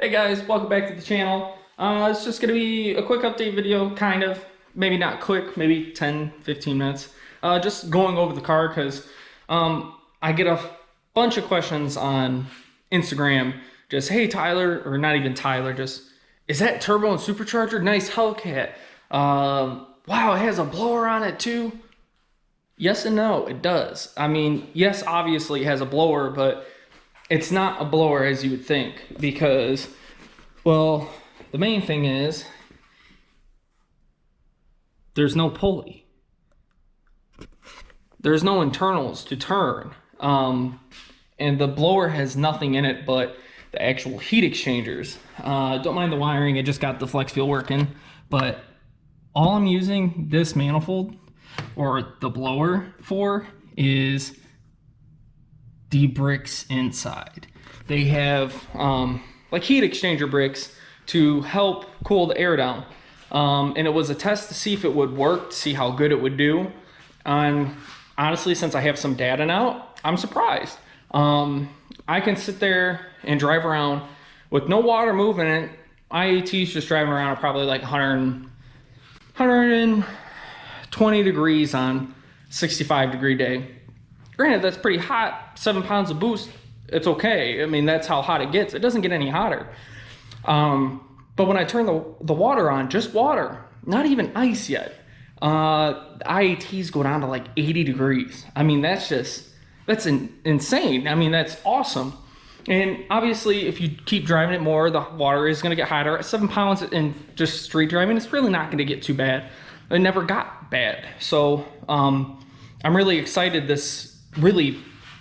Hey guys, welcome back to the channel. It's just gonna be a quick update video, kind of. Maybe not quick, maybe 10-15 minutes. Just going over the car because I get a bunch of questions on Instagram. Just, hey Tyler, or not even Tyler, just, is that turbo and supercharger? Nice Hellcat. Wow, it has a blower on it too. Yes and no, it does. I mean, yes, obviously it has a blower, but it's not a blower as you would think because, well, the main thing is there's no pulley. There's no internals to turn. And the blower has nothing in it but the actual heat exchangers. Don't mind the wiring, it just got the flex fuel working. But all I'm using this manifold or the blower for is the bricks inside. They have like heat exchanger bricks to help cool the air down. And it was a test to see if it would work, to see how good it would do. And honestly, since I have some data now, I'm surprised. I can sit there and drive around with no water moving in it. IAT's just driving around at probably like 120 degrees on 65-degree day. Granted, that's pretty hot. 7 pounds of boost, it's okay. I mean, that's how hot it gets. It doesn't get any hotter. But when I turn the water on, just water, not even ice yet, the IATs go down to like 80 degrees. I mean, that's insane. I mean, that's awesome. And obviously, if you keep driving it more, the water is going to get hotter. At 7 pounds in just street driving, it's really not going to get too bad. It never got bad. So I'm really excited this really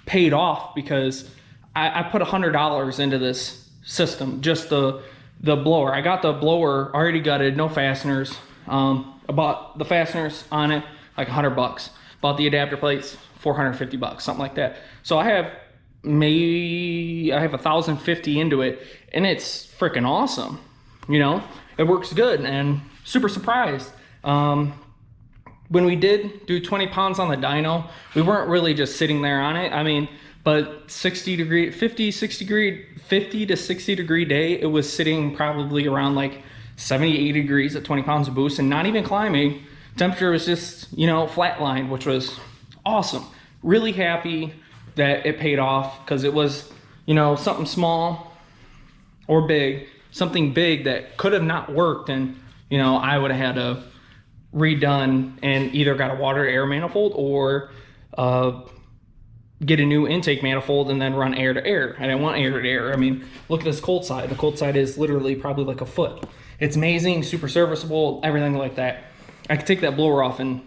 paid off because I put $100 into this system, just the blower. I got the blower already gutted, no fasteners. I bought the fasteners on it like $100. Bought the adapter plates, $450, something like that. So I have 1,050 into it, and it's freaking awesome. You know, it works good, and super surprised. When we did do 20 pounds on the dyno, we weren't really just sitting there on it. I mean, but 50 to 60 degree day, it was sitting probably around like 70, 80 degrees at 20 pounds of boost and not even climbing. Temperature was just, you know, flatlined, which was awesome. Really happy that it paid off because it was, you know, something small or big, something big that could have not worked, and, you know, I would have had to redone and either got a water to air manifold or get a new intake manifold and then run air to air. I didn't want air to air. I mean, look at this cold side. The cold side is literally probably like a foot. It's amazing, super serviceable, everything like that. I could take that blower off in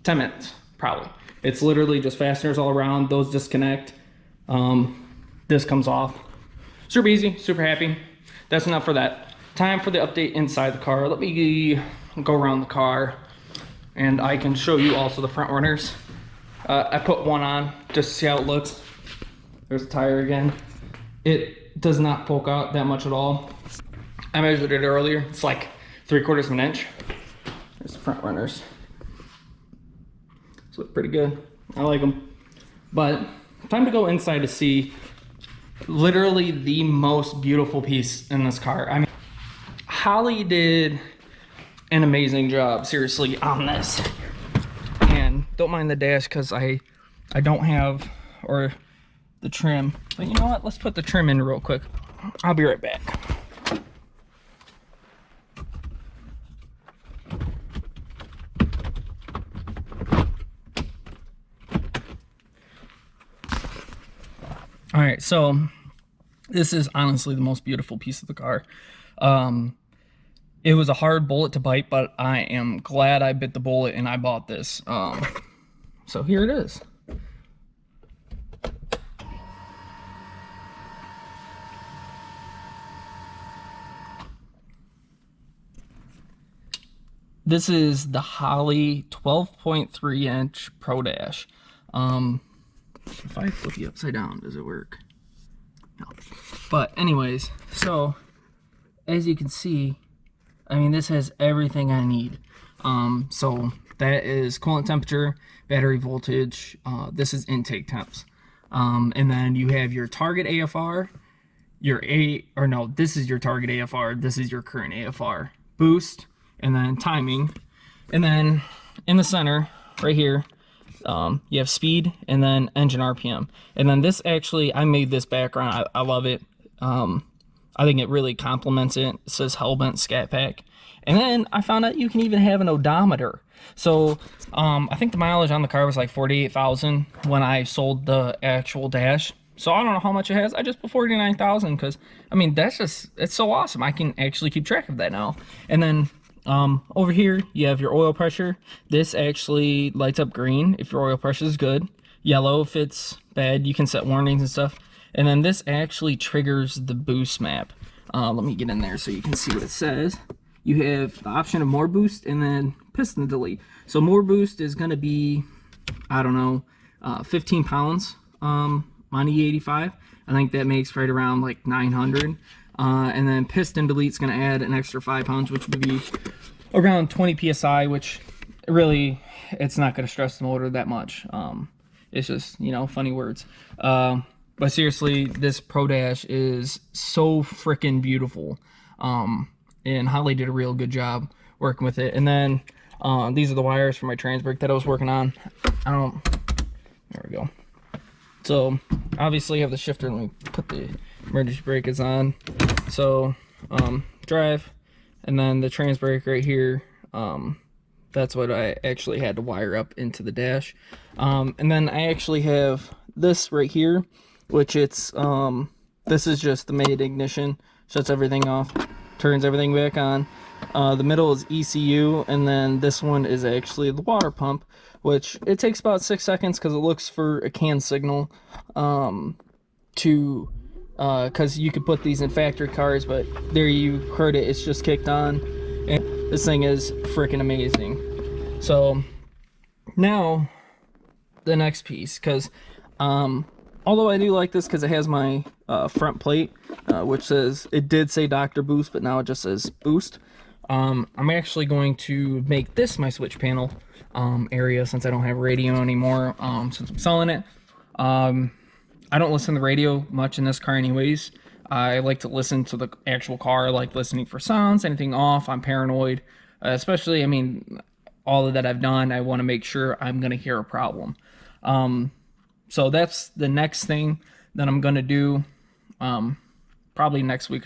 10 minutes, probably. It's literally just fasteners all around. Those disconnect. This comes off. Super easy, super happy. That's enough for that. Time for the update inside the car. Let me go around the car and I can show you also the front runners. I put one on just to see how it looks. There's the tire again. It does not poke out that much at all. I measured it earlier. It's like 3/4 of an inch. There's the front runners. These look pretty good. I like them. But time to go inside to see literally the most beautiful piece in this car. I mean, Holly did an amazing job, seriously, on this. And don't mind the dash because I don't have, or the trim. But you know what? Let's put the trim in real quick. I'll be right back. All right, so this is honestly the most beautiful piece of the car. It was a hard bullet to bite, but I am glad I bit the bullet and I bought this. So here it is. This is the Holley 12.3 inch Pro Dash. If I flip you upside down, does it work? No. But anyways, so as you can see, I mean, this has everything I need. So that is coolant temperature, battery voltage. This is intake temps. And then you have your target AFR, your this is your target AFR, this is your current AFR. Boost, and then timing. And then in the center, right here, you have speed and then engine RPM. And then this actually, I made this background. I love it. I think it really complements it. It says Hellbent Scatpack. And then I found out you can even have an odometer. So I think the mileage on the car was like 48,000 when I sold the actual dash. So I don't know how much it has. I just put 49,000 because, I mean, it's so awesome. I can actually keep track of that now. And then over here, you have your oil pressure. This actually lights up green if your oil pressure is good. Yellow if it's bad. You can set warnings and stuff. And then this actually triggers the boost map. Let me get in there so you can see what it says. You have the option of more boost and then piston delete. So more boost is going to be, I don't know, 15 pounds on E85. I think that makes right around like 900. And then piston delete is going to add an extra 5 pounds, which would be around 20 psi, which really, it's not going to stress the motor that much. It's just, you know, funny words. But seriously, this Pro Dash is so freaking beautiful. And Holly did a real good job working with it. And then these are the wires for my trans brake that I was working on. There we go. So obviously I have the shifter. Let me put the emergency brake on. So drive, and then the trans brake right here. That's what I actually had to wire up into the dash. And then I actually have this right here, which it's this is just the main ignition, shuts everything off, turns everything back on. The middle is ECU, and then this one is actually the water pump, which it takes about 6 seconds because it looks for a CAN signal because you could put these in factory cars, but there you heard it, it's just kicked on, and this thing is freaking amazing. So now the next piece, because although I do like this because it has my front plate, which says, it did say Dr. Boost, but now it just says Boost. I'm actually going to make this my switch panel area since I don't have radio anymore, since I'm selling it. I don't listen to the radio much in this car anyways. I like to listen to the actual car. I like listening for sounds, anything off. I'm paranoid, especially, I mean, all of that I've done, I want to make sure I'm going to hear a problem. So that's the next thing that I'm going to do, probably next week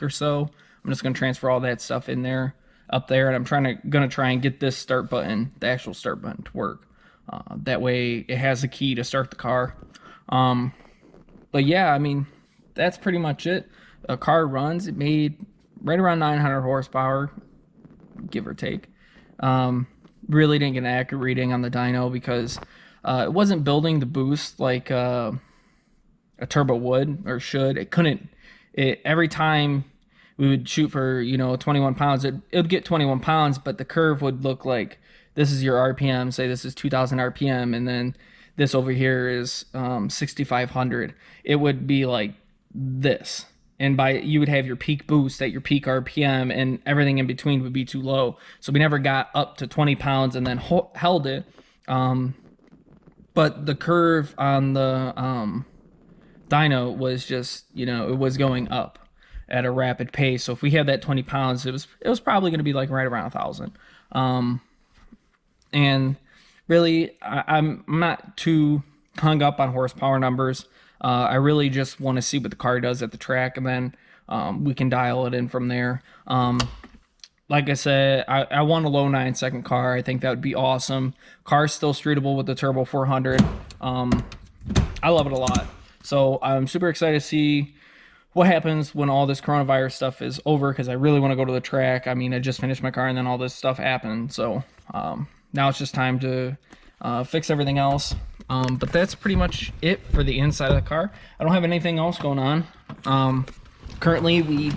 or so. I'm just going to transfer all that stuff in there, up there, and I'm going to try and get this start button, the actual start button, to work. That way it has a key to start the car. But yeah, I mean, that's pretty much it. A car runs. It made right around 900 horsepower, give or take. Really didn't get an accurate reading on the dyno because it wasn't building the boost like a turbo would or should. It couldn't. Every time we would shoot for, you know, 21 pounds, it would get 21 pounds, but the curve would look like this is your RPM. Say this is 2,000 RPM, and then this over here is 6,500. It would be like this. And you would have your peak boost at your peak RPM, and everything in between would be too low. So we never got up to 20 pounds and then held it. But the curve on the dyno was just, you know, it was going up at a rapid pace. So if we had that 20 pounds, it was probably going to be like right around 1,000. And really, I'm not too hung up on horsepower numbers. I really just want to see what the car does at the track, and then we can dial it in from there. Like I said, I want a low 9-second car. I think that would be awesome. Car's still streetable with the Turbo 400. I love it a lot. So I'm super excited to see what happens when all this coronavirus stuff is over, because I really want to go to the track. I mean, I just finished my car and then all this stuff happened. So now it's just time to fix everything else. But that's pretty much it for the inside of the car. I don't have anything else going on. Currently, we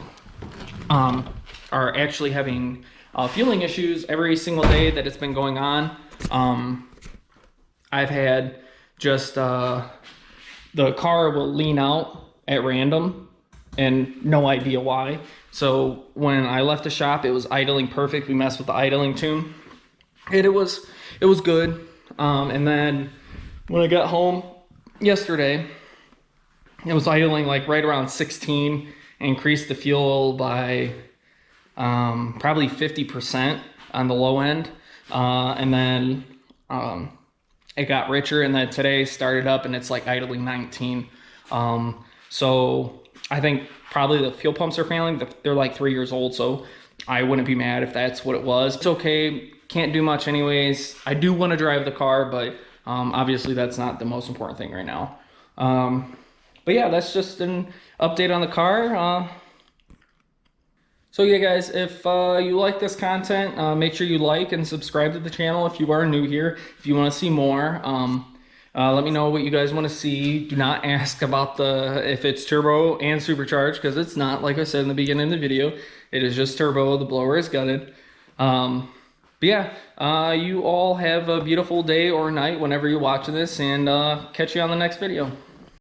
are actually having fueling issues every single day that it's been going on. I've had just the car will lean out at random and no idea why. So when I left the shop, it was idling perfect. We messed with the idling tune, and it was good. And then when I got home yesterday, it was idling like right around 16, increased the fuel by probably 50% on the low end. And then it got richer, and then today started up and it's like idling 19. So I think probably the fuel pumps are failing. They're like 3 years old, so I wouldn't be mad if that's what it was. It's okay, can't do much anyways. I do want to drive the car, but obviously that's not the most important thing right now. But yeah, that's just an update on the car. So yeah, guys, if you like this content, make sure you like and subscribe to the channel if you are new here. If you want to see more, let me know what you guys want to see. Do not ask about if it's turbo and supercharged, because it's not. Like I said in the beginning of the video, it is just turbo. The blower is gutted. But yeah, you all have a beautiful day or night whenever you're watching this, and catch you on the next video.